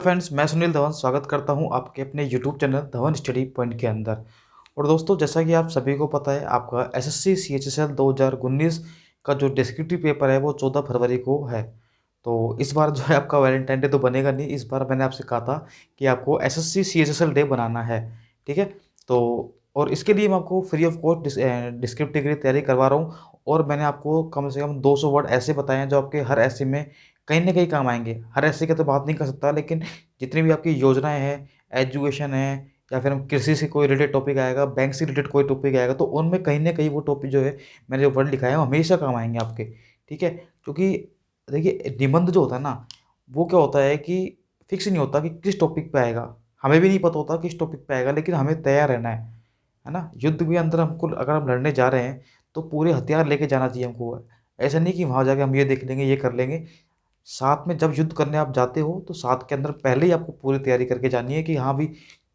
Friends, मैं सुनील धवन स्वागत करता हूं आपके अपने YouTube channel Dhawan study point के अंदर। और दोस्तों, जैसा कि आप सभी को पता है, आपका एसएससी सीएचएसएल 2019 का जो डिस्क्रिप्टिव पेपर है वो 14 फरवरी को है। तो इस बार जो है आपका वैलेंटाइन डे तो बनेगा नहीं। इस बार मैंने आपसे कहा था कि आपको एसएससी सीएचएसएल डे बनाना है, ठीक है। तो और इसके लिए मैं आपको फ्री ऑफ कॉस्ट डिस्क्रिप्टिव की तैयारी करवा रहा हूँ। और मैंने आपको कम से कम 200 वर्ड ऐसे बताए हैं जो आपके हर ऐसे में कहीं ना कहीं काम आएंगे। हर ऐसे की तो बात नहीं कर सकता, लेकिन जितनी भी आपकी योजनाएं हैं, एजुकेशन है, या फिर हम कृषि से कोई रिलेटेड टॉपिक आएगा, बैंक से रिलेटेड कोई टॉपिक आएगा, तो उनमें कहीं ना कहीं वो टॉपिक जो है मैंने जो वर्ड लिखा है वो हमेशा काम आएंगे आपके, ठीक है। क्योंकि देखिए, निबंध जो होता है ना, वो क्या होता है कि फिक्स नहीं होता कि किस टॉपिक पे आएगा। हमें भी नहीं पता होता किस टॉपिक पे आएगा, लेकिन हमें तैयार रहना है ना। युद्ध के अंदर हमको अगर हम लड़ने जा रहे हैं तो पूरे हथियार लेके जाना चाहिए हमको। ऐसा नहीं कि वहाँ जाके हम ये देख लेंगे, ये कर लेंगे। साथ में जब युद्ध करने आप जाते हो तो साथ के अंदर पहले ही आपको पूरी तैयारी करके जानी है कि हाँ भी,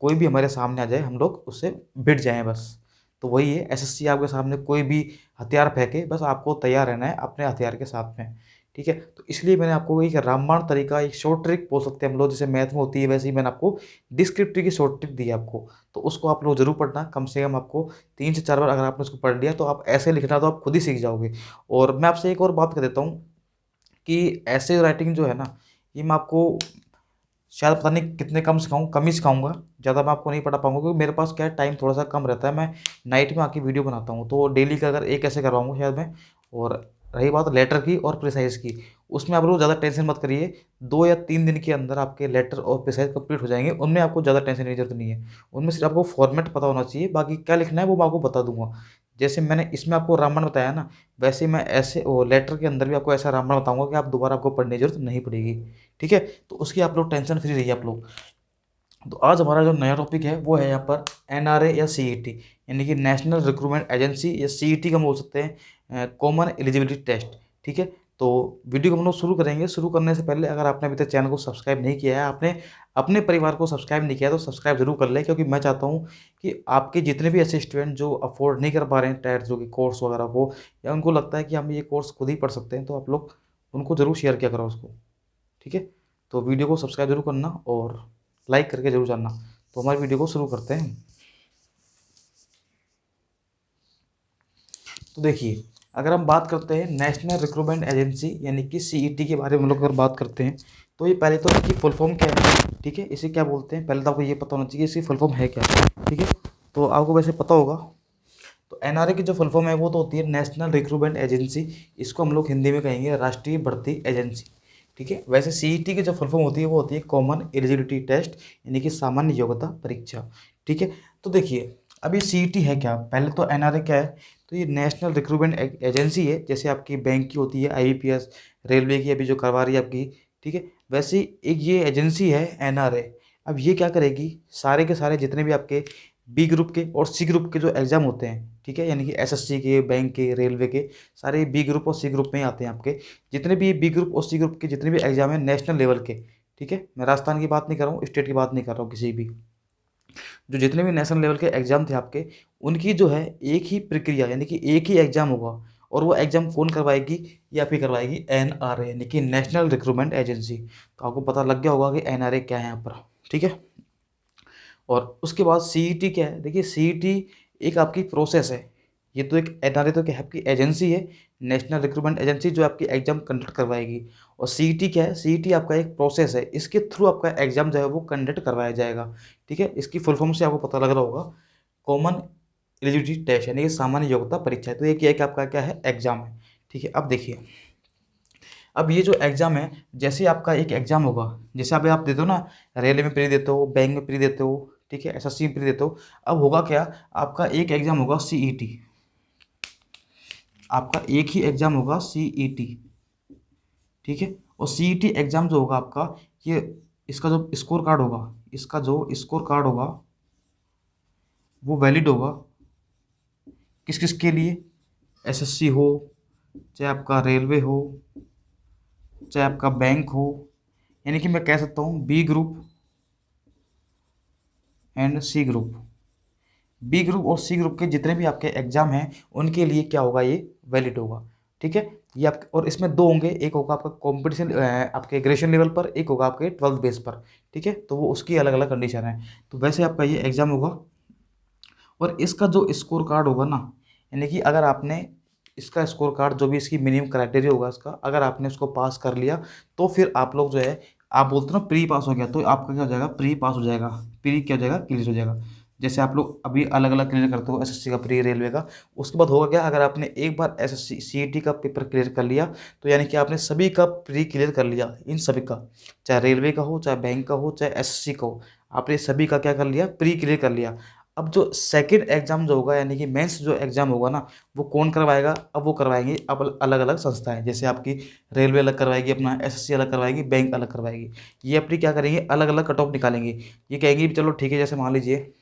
कोई भी हमारे सामने आ जाए हम लोग उससे भिड़ जाएं बस। तो वही है, एसएससी आपके सामने कोई भी हथियार फेंके, बस आपको तैयार रहना है अपने हथियार के साथ में, ठीक है। तो इसलिए मैंने आपको एक रामबाण तरीका, एक शॉर्ट ट्रिक बोल सकते हैं हम लोग, जैसे मैथ में होती है वैसे ही मैंने आपको डिस्क्रिप्टिव की शॉर्ट ट्रिक दी है आपको। तो उसको आप लोग जरूर पढ़ना, कम से कम आपको 3 से 4 बार अगर आपने उसको पढ़ लिया तो आप ऐसे लिखना तो आप खुद ही सीख जाओगे। और मैं आपसे एक और बात कर देता हूँ कि ऐसे राइटिंग जो है ना, ये मैं आपको शायद पता नहीं कितने कम सिखाऊँ, कम ही सिखाऊंगा। ज़्यादा मैं आपको नहीं पढ़ा पाऊंगा, क्योंकि मेरे पास क्या है, टाइम थोड़ा सा कम रहता है। मैं नाइट में आके वीडियो बनाता हूँ, तो डेली का अगर एक ऐसे करवाऊंगा शायद मैं। और रही बात लेटर की और प्रिसाइज की, उसमें आप लोग ज़्यादा टेंशन मत करिए। 2 या 3 दिन के अंदर आपके लेटर और प्रिसाइज कंप्लीट हो जाएंगे, उनमें आपको ज़्यादा टेंशन की जरूरत नहीं है। उनमें सिर्फ आपको फॉर्मेट पता होना चाहिए, बाकी क्या लिखना है वो मैं आपको बता दूंगा। जैसे मैंने इसमें आपको रामायण बताया ना, वैसे ही मैं ऐसे वो लेटर के अंदर भी आपको ऐसा रामायण बताऊंगा कि आप दोबारा आपको पढ़ने की जरूरत नहीं पड़ेगी, ठीक है। तो उसकी आप लोग टेंशन फ्री रहिए आप लोग। तो आज हमारा जो नया टॉपिक है वो है यहाँ पर एनआरए या सीईटी, यानी कि नेशनल रिक्रूटमेंट एजेंसी, या सीईटी का हम बोल सकते हैं, कॉमन एलिजिबिलिटी टेस्ट, ठीक है। तो वीडियो को हम लोग शुरू करेंगे। शुरू करने से पहले अगर आपने अभी तक चैनल को सब्सक्राइब नहीं किया है, आपने अपने परिवार को सब्सक्राइब नहीं किया, तो सब्सक्राइब जरूर कर लें, क्योंकि मैं चाहता हूँ कि आपके जितने भी ऐसे स्टूडेंट जो अफोर्ड नहीं कर पा रहे हैं टायर जो कि कोर्स वगैरह को, या उनको लगता है कि हम ये कोर्स खुद ही पढ़ सकते हैं, तो आप लोग उनको ज़रूर शेयर किया करो उसको, ठीक है। तो वीडियो को सब्सक्राइब जरूर करना और लाइक करके जरूर जानना। तो हमारी वीडियो को शुरू करते हैं। तो देखिए, अगर हम बात करते हैं नेशनल रिक्रूटमेंट एजेंसी यानी कि सीईटी के बारे में हम लोग अगर बात करते हैं, तो ये पहले तो इसकी फुल फॉर्म क्या है, ठीक है, इसे क्या बोलते हैं, पहले तो आपको ये पता होना चाहिए इसकी फुल फॉर्म है क्या, ठीक है। तो आपको वैसे पता होगा। तो एनआरए की जो फुल फॉर्म है वो तो होती है नेशनल रिक्रूटमेंट एजेंसी। इसको हम लोग हिंदी में कहेंगे राष्ट्रीय भर्ती एजेंसी, ठीक है। वैसे सीईटी की जो फुल फॉर्म होती है वो होती है कॉमन एलिजिबिलिटी टेस्ट, यानी कि सामान्य योग्यता परीक्षा, ठीक है। तो देखिए, अभी सीईटी है क्या, पहले तो एनआरए क्या है। तो ये नेशनल रिक्रूटमेंट एजेंसी है, जैसे आपकी बैंक की होती है आईबीपीएस, रेलवे की अभी जो करवा रही है आपकी, ठीक है। वैसे एक ये एजेंसी है एनआरए। अब ये क्या करेगी, सारे के सारे जितने भी आपके बी ग्रुप के और सी ग्रुप के जो एग्ज़ाम होते हैं, ठीक है, यानी कि एसएससी के, बैंक के, रेलवे के, सारे बी ग्रुप और सी ग्रुप में ही आते हैं आपके। जितने भी बी ग्रुप और सी ग्रुप के जितने भी एग्ज़ाम हैं नेशनल लेवल के, ठीक है, मैं राजस्थान की बात नहीं कर रहा हूँ, स्टेट की बात नहीं कर रहा हूँ, किसी भी, जो जितने भी नेशनल लेवल के एग्ज़ाम थे आपके, उनकी जो है एक ही प्रक्रिया, यानी कि एक ही एग्ज़ाम होगा। और वो एग्ज़ाम कौन करवाएगी, ये आपकी करवाएगी एनआरए, यानी कि नेशनल रिक्रूटमेंट एजेंसी। तो आपको पता लग गया होगा कि एनआरए क्या है यहाँ पर, ठीक है। और उसके बाद सीईटी क्या है, देखिए सीईटी एक आपकी प्रोसेस है। ये तो एक एनआरए तो क्या है, आपकी एजेंसी है, नेशनल रिक्रूटमेंट एजेंसी, जो आपकी एग्जाम कंडक्ट करवाएगी। और सीईटी क्या है, सीईटी आपका एक प्रोसेस है, इसके थ्रू आपका एग्जाम जो है वो कंडक्ट करवाया जाएगा, ठीक है। इसकी फुल फॉर्म से आपको पता लग रहा होगा, कॉमन एलिजिबिलिटी टेस्ट, यानी कि सामान्य योग्यता परीक्षा है। तो ये क्या है कि आपका क्या है, एग्जाम है, ठीक है। अब देखिए, अब ये जो एग्ज़ाम है, जैसे आपका एक एग्ज़ाम होगा, जैसे अभी आप देते हो ना, रेलवे में प्री देते हो, बैंक में प्री देते हो, ठीक है, एसएससी में प्री देते हो। अब होगा क्या, आपका एक एग्ज़ाम होगा सीईटी, आपका एक ही एग्ज़ाम होगा सीईटी, ठीक है। और सीईटी एग्ज़ाम जो होगा आपका, ये इसका जो स्कोर कार्ड होगा, इसका जो स्कोर कार्ड होगा वो वैलिड होगा किस किस के लिए, एसएससी हो, चाहे आपका रेलवे हो, चाहे आपका बैंक हो, यानी कि मैं कह सकता हूँ B group and C group. B group और सी ग्रुप के जितने भी आपके एग्जाम हैं उनके लिए क्या होगा, ये वैलिड होगा, ठीक है। ये आप, और इसमें दो होंगे, एक होगा आपका कंपटीशन आपके ग्रेजुएशन लेवल पर, एक होगा आपके 12th बेस पर, ठीक है, तो वो उसकी अलग अलग कंडीशन है। तो वैसे आपका ये एग्ज़ाम होगा और इसका जो स्कोर कार्ड होगा ना, यानी कि अगर आपने इसका स्कोर कार्ड जो भी इसकी मिनिमम क्राइटेरिया होगा इसका, अगर आपने उसको पास कर लिया तो फिर आप लोग जो है, आप बोलते हो ना प्री पास हो गया, तो आपका क्या हो जाएगा, प्री पास हो जाएगा, प्री क्या हो जाएगा, क्लियर हो जाएगा। जैसे आप लोग अभी अलग अलग क्लियर करते हो एसएससी का, प्री रेलवे का, उसके बाद होगा क्या, अगर आपने एक बार एसएससी सीईटी का पेपर क्लियर कर लिया तो यानी कि आपने सभी का प्री क्लियर कर लिया, इन सभी का, चाहे रेलवे का हो, चाहे बैंक का हो, चाहे एसएससी का हो, आपने सभी का क्या कर लिया, प्री क्लियर कर लिया। अब जो सेकंड एग्जाम जो होगा, यानी कि मेंस जो एग्जाम होगा ना, वो कौन करवाएगा, अब वो करवाएंगे अब अलग अलग संस्थाएं, जैसे आपकी रेलवे अलग करवाएगी, अपना एसएससी अलग करवाएगी, बैंक अलग करवाएगी। ये अपनी क्या करेंगे, अलग अलग कट ऑफ निकालेंगे। ये कहेंगे भी चलो ठीक है, जैसे मान लीजिए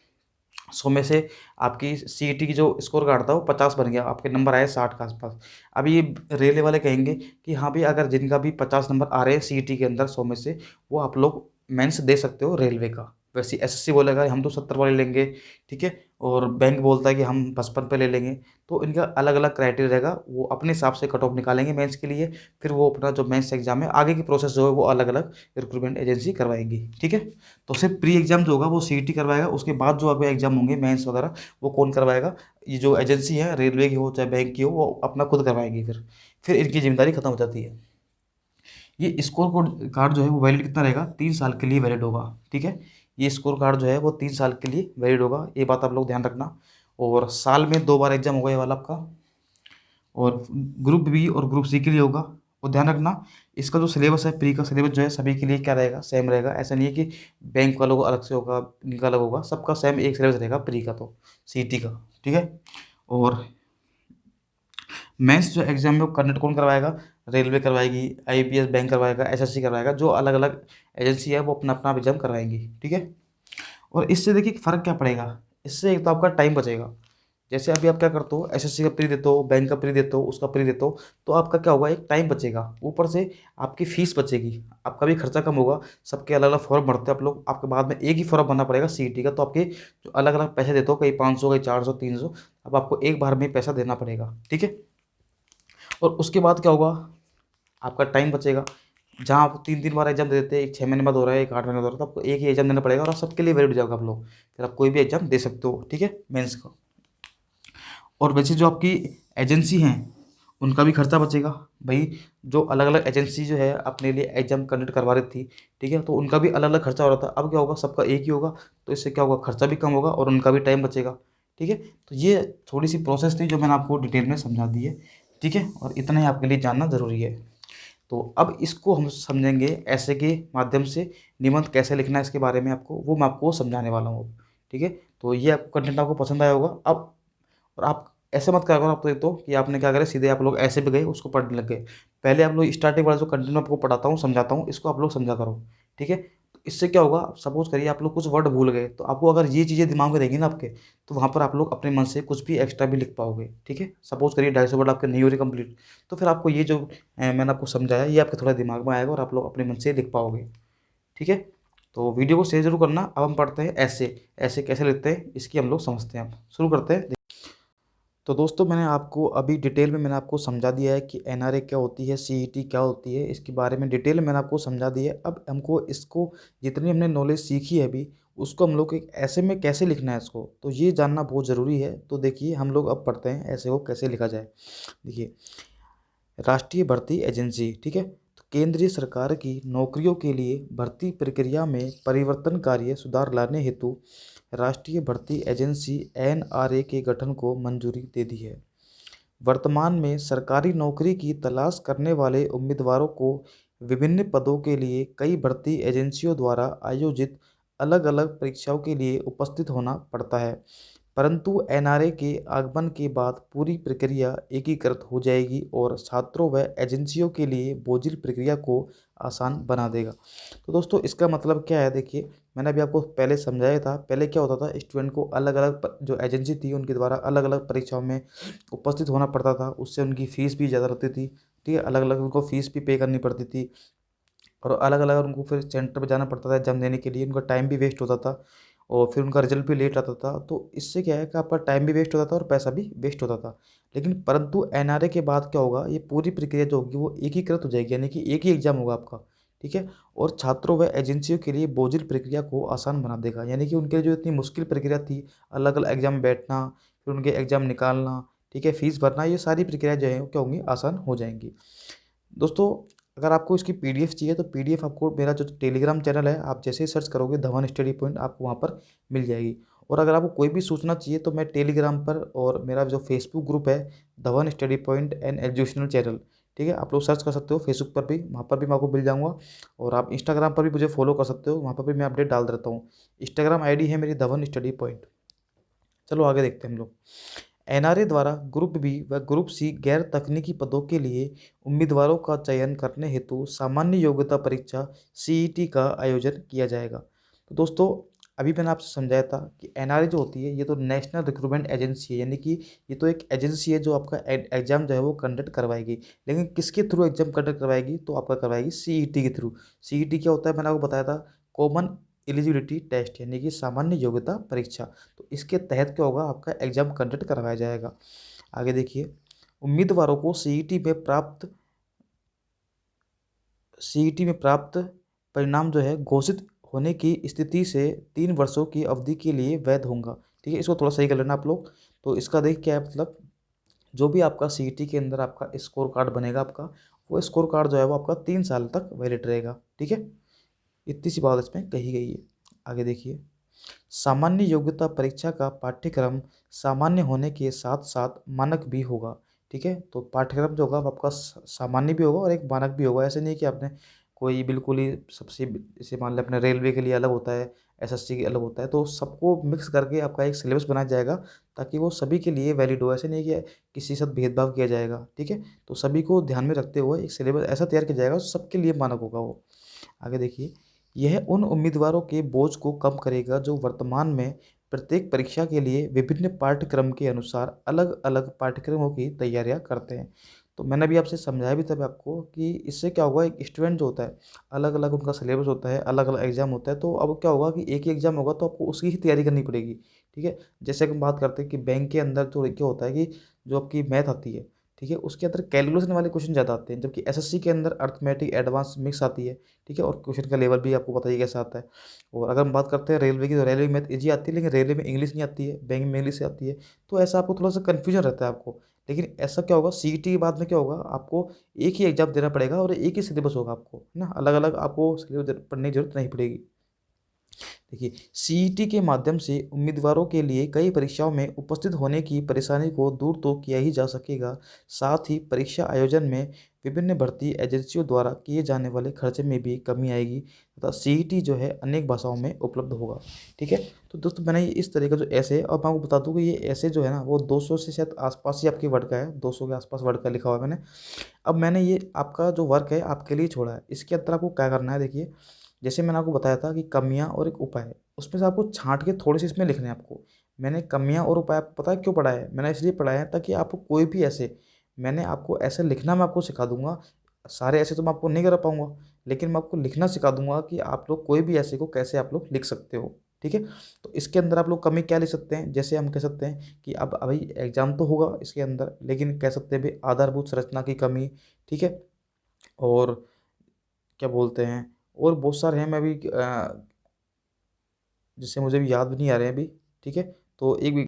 100 में से आपकी सीईटी की जो स्कोर कार्ड था वो 50 बन गया, आपके नंबर आए 60 के आसपास। अभी ये रेलवे वाले कहेंगे कि हाँ भाई, अगर जिनका भी 50 नंबर आ रहे हैं सीईटी के अंदर 100 में से, वो आप लोग मेंस दे सकते हो रेलवे का। वैसे एसएससी बोलेगा हम तो 70 वाले लेंगे, ठीक है, और बैंक बोलता है कि हम 55 पे ले लेंगे। तो इनका अलग अलग क्राइटेरिया रहेगा, वो अपने हिसाब से कट ऑफ निकालेंगे मेंस के लिए। फिर वो अपना जो मेंस एग्जाम है, आगे की प्रोसेस जो है वो अलग अलग रिक्रूटमेंट एजेंसी करवाएंगी, ठीक है। तो सिर्फ प्री एग्जाम जो होगा वो सीईटी करवाएगा, उसके बाद जो अगले एग्जाम होंगे मेंस वगैरह, वो कौन करवाएगा, ये जो एजेंसी है, रेलवे की हो चाहे बैंक की हो, वो अपना खुद करवाएगी। फिर इनकी जिम्मेदारी खत्म हो जाती है। ये स्कोर कोड कार्ड जो है वो वैलिड कितना रहेगा, 3 साल के लिए वैलिड होगा, ठीक है। ये स्कोर कार्ड जो है वो 3 साल के लिए वैलिड होगा, ये बात आप लोग ध्यान रखना। और साल में 2 बार एग्जाम होगा ये वाला आपका, और ग्रुप बी और ग्रुप सी के लिए होगा। और ध्यान रखना, इसका जो सिलेबस है, प्री का सिलेबस जो है सभी के लिए क्या रहेगा, सेम रहेगा। ऐसा नहीं है कि बैंक वालों को अलग से होगा, इनका अलग होगा, सबका सेम एक सिलेबस रहेगा प्री का, तो सीटी का, ठीक है। और मेंस जो एग्जाम है वो कंडक्ट कौन करवाएगा, रेलवे करवाएगी, आईपीएस बैंक करवाएगा, एसएससी करवाएगा, जो अलग अलग एजेंसी है वो अपना अपना एग्जाम करवाएंगी, ठीक है। और इससे देखिए फ़र्क क्या पड़ेगा, इससे एक तो आपका टाइम बचेगा। जैसे अभी आप क्या करते हो, एसएससी का प्री देते हो, बैंक का प्री देते हो, उसका प्री देते हो, तो आपका क्या होगा, एक टाइम बचेगा, ऊपर से आपकी फीस बचेगी, आपका भी खर्चा कम होगा। सबके अलग अलग फॉर्म भरते हैं आप लोग, आपके बाद में एक ही फॉर्म भरना पड़ेगा सीईटी का, तो आपके जो अलग अलग पैसे देते हो, कहीं 500, कहीं 400, 300, अब आपको एक बार में ही पैसा देना पड़ेगा, ठीक है। और उसके बाद क्या होगा, आपका टाइम बचेगा। जहाँ आप 3-3 बार एग्जाम दे देते हैं, एक 6 महीने बाद हो रहा है, एक 8 महीने बाद हो रहा है, तो आपको एक ही एग्जाम देना पड़ेगा और आप सबके लिए वैलिड हो जाएगा आप लोग, फिर आप कोई भी एग्जाम दे सकते हो, ठीक है, मेंस का। और वैसे जो आपकी एजेंसी हैं, उनका भी खर्चा बचेगा भाई। जो अलग अलग एजेंसी जो है अपने लिए एग्जाम कंडक्ट करवा रही थी, ठीक है, तो उनका भी अलग अलग खर्चा हो रहा था, अब क्या होगा, सबका एक ही होगा, तो इससे क्या होगा, खर्चा भी कम होगा और उनका भी टाइम बचेगा, ठीक है। तो ये थोड़ी सी प्रोसेस थी जो मैंने आपको डिटेल में समझा दी है, ठीक है, और इतना ही आपके लिए जानना ज़रूरी है। तो अब इसको हम समझेंगे ऐसे के माध्यम से, निबंध कैसे लिखना है इसके बारे में आपको, वो मैं आपको समझाने वाला हूँ अब, ठीक है। तो ये आपको कंटेंट आपको पसंद आया होगा अब। और आप ऐसे मत करा करो, आप तो एक तो कि आपने क्या करा, सीधे आप लोग ऐसे भी गए उसको पढ़ने लग गए। पहले आप लोग स्टार्टिंग वाला जो कंटेंट मैं आपको पढ़ाता हूँ, समझाता हूँ, इसको आप लोग समझा करो, ठीक है। तो इससे क्या होगा, सपोज करिए आप लोग कुछ वर्ड भूल गए, तो आपको अगर ये चीज़ें दिमाग में रहेगी ना आपके, तो वहाँ पर आप लोग अपने मन से कुछ भी एक्स्ट्रा भी लिख पाओगे, ठीक है। सपोज करिए 250 वर्ड आपके नहीं हो रही कंप्लीट, तो फिर आपको ये जो मैंने आपको समझाया, ये आपके थोड़ा दिमाग में आएगा और आप लोग अपने मन से लिख पाओगे, ठीक है। तो वीडियो को शेयर जरूर करना। अब हम पढ़ते हैं ऐसे ऐसे कैसे लिखते हैं, इसकी हम लोग समझते हैं, अब शुरू करते हैं। तो दोस्तों, मैंने आपको अभी डिटेल में मैंने आपको समझा दिया है कि एनआरए क्या होती है, सीईटी क्या होती है, इसके बारे में डिटेल में मैंने आपको समझा दिया है। अब हमको इसको, जितनी हमने नॉलेज सीखी है अभी, उसको हम लोग एक ऐसे में कैसे लिखना है इसको, तो ये जानना बहुत ज़रूरी है। तो देखिए हम लोग अब पढ़ते हैं ऐसे को कैसे लिखा जाए। देखिए, राष्ट्रीय भर्ती एजेंसी, ठीक है, तो केंद्रीय सरकार की नौकरियों के लिए भर्ती प्रक्रिया में परिवर्तनकारी सुधार लाने हेतु राष्ट्रीय भर्ती एजेंसी एनआरए के गठन को मंजूरी दे दी है। वर्तमान में सरकारी नौकरी की तलाश करने वाले उम्मीदवारों को विभिन्न पदों के लिए कई भर्ती एजेंसियों द्वारा आयोजित अलग अलग परीक्षाओं के लिए उपस्थित होना पड़ता है, परंतु एनआरए के आगमन के बाद पूरी प्रक्रिया एकीकृत हो जाएगी और छात्रों व एजेंसियों के लिए बोझिल प्रक्रिया को आसान बना देगा। तो दोस्तों, इसका मतलब क्या है, देखिए मैंने अभी आपको पहले समझाया था। पहले क्या होता था, स्टूडेंट को अलग अलग जो एजेंसी थी उनके द्वारा अलग अलग परीक्षाओं में उपस्थित होना पड़ता था, उससे उनकी फ़ीस भी ज़्यादा रहती थी, ठीक है, अलग अलग उनको फ़ीस भी पे करनी पड़ती थी, और अलग अलग उनको फिर सेंटर पर जाना पड़ता था एग्जाम देने के लिए, उनका टाइम भी वेस्ट होता था और फिर उनका रिजल्ट भी लेट आता था। तो इससे क्या है कि आपका टाइम भी वेस्ट होता था और पैसा भी वेस्ट होता था। लेकिन परंतु एनआरए के बाद क्या होगा, ये पूरी प्रक्रिया जो होगी वो एकीकृत हो जाएगी, यानी कि एक ही एग्जाम होगा आपका, ठीक है। और छात्रों व एजेंसियों के लिए बोझिल प्रक्रिया को आसान बना देगा, यानी कि उनके लिए जो इतनी मुश्किल प्रक्रिया थी, अलग अलग एग्जाम में बैठना, फिर उनके एग्जाम निकालना, ठीक है, फीस भरना, ये सारी प्रक्रिया जो है वो क्या होंगी, आसान हो जाएंगी। दोस्तों, अगर आपको इसकी पीडीएफ चाहिए तो पीडीएफ आपको मेरा जो टेलीग्राम चैनल है, आप जैसे ही सर्च करोगे धवन स्टडी पॉइंट, आपको वहाँ पर मिल जाएगी। और अगर आपको कोई भी सूचना चाहिए तो मैं टेलीग्राम पर और मेरा जो फेसबुक ग्रुप है Dhawan study point and educational channel, ठीक है, आप लोग सर्च कर सकते हो फेसबुक पर भी, वहाँ पर भी मैं आपको मिल जाऊँगा। और आप इंस्टाग्राम पर भी मुझे फॉलो कर सकते हो, वहाँ पर भी मैं अपडेट डाल देता हूँ। इंस्टाग्राम आईडी है मेरी धवन स्टडी पॉइंट। चलो आगे देखते हैं हम लोग। एनआरए द्वारा ग्रुप बी व ग्रुप सी गैर तकनीकी पदों के लिए उम्मीदवारों का चयन करने हेतु सामान्य योग्यता परीक्षा सीईटी का आयोजन किया जाएगा। तो दोस्तों, अभी मैंने आपसे समझाया था कि एनआरए जो होती है ये तो नेशनल रिक्रूटमेंट एजेंसी है, यानी कि ये तो एक एजेंसी है जो आपका एग्जाम जो है वो कंडक्ट करवाएगी। लेकिन किसके थ्रू एग्जाम कंडक्ट करवाएगी, तो आपका करवाएगी सीईटी के थ्रू। सीईटी क्या होता है, मैंने आपको बताया था, कॉमन एलिजिबिलिटी टेस्ट, यानी कि सामान्य योग्यता परीक्षा। तो इसके तहत क्या होगा, आपका एग्जाम कंडक्ट करवाया जाएगा। आगे देखिए, उम्मीदवारों को सीईटी में प्राप्त परिणाम जो है घोषित होने की स्थिति से 3 वर्षों की अवधि के लिए वैध होगा। ठीक है, इसको थोड़ा सही कर लेना आप लोग। तो इसका देख क्या है मतलब, जो भी आपका सीईटी के अंदर आपका स्कोर कार्ड बनेगा आपका, वो स्कोर कार्ड जो है वो आपका 3 साल तक वैलिड रहेगा। ठीक है, इतनी सी बात इसमें कही गई है। आगे देखिए, सामान्य योग्यता परीक्षा का पाठ्यक्रम सामान्य होने के साथ साथ मानक भी होगा। ठीक है, तो पाठ्यक्रम जो होगा वो आपका सामान्य भी होगा और एक मानक भी होगा। ऐसे नहीं कि आपने कोई बिल्कुल ही सबसे, जैसे मान लें अपने रेलवे के लिए अलग होता है, एसएससी के अलग होता है, तो सबको मिक्स करके आपका एक सिलेबस बनाया जाएगा ताकि वो सभी के लिए वैलिड हो। ऐसे नहीं कि किसी से भेदभाव किया जाएगा। ठीक है, तो सभी को ध्यान में रखते हुए एक सिलेबस ऐसा तैयार किया जाएगा सबके लिए मानक होगा वो। आगे देखिए, यह उन उम्मीदवारों के बोझ को कम करेगा जो वर्तमान में प्रत्येक परीक्षा के लिए विभिन्न पाठ्यक्रम के अनुसार अलग अलग पाठ्यक्रमों की तैयारियां करते हैं। तो मैंने अभी आपसे समझाया भी था आपको कि इससे क्या होगा, एक स्टूडेंट जो होता है, अलग अलग उनका सिलेबस होता है, अलग अलग एग्जाम होता है, तो अब क्या होगा कि एक ही एग्जाम होगा तो आपको उसकी ही तैयारी करनी पड़ेगी। ठीक है, जैसे कि हम बात करते हैं कि बैंक के अंदर तो क्या होता है कि जो आपकी मैथ आती है, ठीक है, उसके अंदर कैलकुलेशन वाले क्वेश्चन ज़्यादा आते हैं, जबकि एसएससी के अंदर अर्थमेटिक एडवांस मिक्स आती है। ठीक है, और क्वेश्चन का लेवल भी आपको पता ही कैसा आता है। और अगर हम बात करते हैं रेलवे की, तो रेलवे मैथ इजी आती है, लेकिन रेलवे में इंग्लिश नहीं आती है, बैंक में इंग्लिश आती है। तो ऐसा आपको थोड़ा सा कन्फ्यूजन रहता है आपको। लेकिन ऐसा क्या होगा, सीईटी के बाद में क्या होगा, आपको एक ही एग्जाम देना पड़ेगा और एक ही सिलेबस होगा आपको, है ना, अलग अलग आपको सिलेबस पढ़ने की जरूरत नहीं पड़ेगी। देखिए, सीईटी के माध्यम से उम्मीदवारों के लिए कई परीक्षाओं में उपस्थित होने की परेशानी को दूर तो किया ही जा सकेगा, साथ ही परीक्षा आयोजन में विभिन्न भर्ती एजेंसियों द्वारा किए जाने वाले खर्चे में भी कमी आएगी तथा सीईटी जो है अनेक भाषाओं में उपलब्ध होगा। ठीक है, तो दोस्तों मैंने ये इस तरह का जो ऐसे, और मैं आपको बता दूं कि ये ऐसे जो है ना वो 200 से शायद आसपास ही आपकी वर्ड का है, 200 के आसपास वर्ड का लिखा हुआ है मैंने। अब मैंने ये आपका जो वर्क है आपके लिए छोड़ा है, इसके अंदर आपको क्या करना है, देखिए, जैसे मैंने आपको बताया था कि कमियां और एक उपाय, उसमें से आपको छांट के थोड़े से इसमें लिखने हैं आपको। मैंने कमियां और उपाय पता है क्यों पढ़ाया है, मैंने इसलिए पढ़ाया है ताकि आपको कोई भी ऐसे, मैंने आपको ऐसे लिखना मैं आपको सिखा दूंगा। सारे ऐसे तो मैं आपको नहीं कर पाऊंगा, लेकिन मैं आपको लिखना सिखा दूंगा कि आप लोग कोई भी ऐसे को कैसे आप लोग लिख सकते हो। ठीक है, तो इसके अंदर आप लोग कमी क्या लिख सकते हैं, जैसे हम कह सकते हैं कि अब अभी एग्जाम तो होगा इसके अंदर, लेकिन कह सकते हैं भी आधारभूत संरचना की कमी। ठीक है, और क्या बोलते हैं, और बहुत सारे हैं, मैं भी जिससे मुझे भी याद भी नहीं आ रहे हैं अभी। ठीक है, तो एक भी,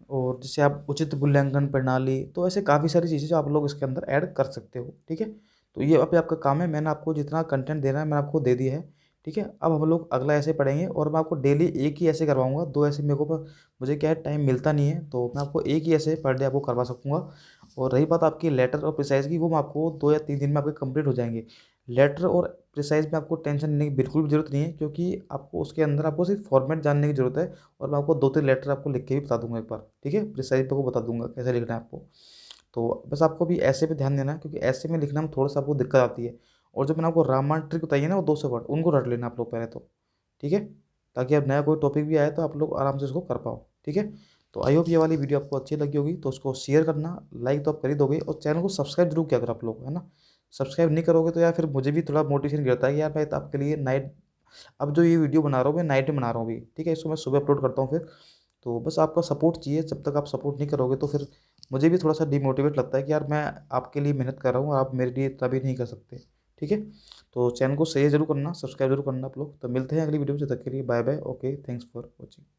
और जैसे आप उचित मूल्यांकन प्रणाली, तो ऐसे काफ़ी सारी चीज़ें जो आप लोग इसके अंदर ऐड कर सकते हो। ठीक है, तो ये अभी आपका काम है, मैंने आपको जितना कंटेंट देना है मैंने आपको दे दिया है। ठीक है, अब हम लोग अगला ऐसे पढ़ेंगे और मैं आपको डेली एक ही ऐसे करवाऊंगा, दो ऐसे मेरे को मुझे क्या है टाइम मिलता नहीं है, तो मैं आपको एक ही ऐसे पर डे आपको करवा सकूँगा। और रही बात आपकी लेटर और प्रिसाइज की, वो मैं आपको 2 या 3 दिन में आपके कंप्लीट हो जाएंगे। लेटर और प्रिसाइज में आपको टेंशन लेने की बिल्कुल भी जरूरत नहीं है, क्योंकि आपको उसके अंदर आपको सिर्फ फॉर्मेट जानने की जरूरत है। और मैं आपको 2-3 लेटर आपको लिख के भी बता दूंगा एक बार। ठीक है, प्रिसाइज पे को बता दूंगा कैसे लिखना है आपको। तो बस आपको भी ऐसे पे ध्यान देना है, क्योंकि ऐसे में लिखना में थोड़ा सा आपको दिक्कत आती है। और जो मैंने आपको रामायण ट्रिक बताई है ना, वो 200 वर्ड उनको रट लेना आप लोग पहले तो। ठीक है, ताकि अब नया कोई टॉपिक भी आए तो आप लोग आराम से उसको कर पाओ। ठीक है, तो आई होप ये वाली वीडियो आपको अच्छी लगी होगी, तो उसको शेयर करना, लाइक तो आप कर ही दोगे, और चैनल को सब्सक्राइब जरूर किया करो आप लोग, है ना। सब्सक्राइब नहीं करोगे तो यार फिर मुझे भी थोड़ा मोटिवेशन गिरता है कि यार मैं तो आपके लिए नाइट, अब जो ये वीडियो बना रहा हूँ मैं नाइट में बना रहा हूँ अभी। ठीक है, इसको मैं सुबह अपलोड करता हूँ फिर। तो बस आपका सपोर्ट चाहिए, जब तक आप सपोर्ट नहीं करोगे तो फिर मुझे भी थोड़ा सा डिमोटिवेट लगता है कि यार मैं आपके लिए मेहनत कर रहा हूँ और आप मेरे लिए इतना भी नहीं कर सकते। ठीक है। तो चैनल को शेयर जरूर करना, सब्सक्राइब जरूर करना आप लोग। तो मिलते हैं अगली वीडियो में, जब तक के लिए bye bye. Okay, thanks for watching.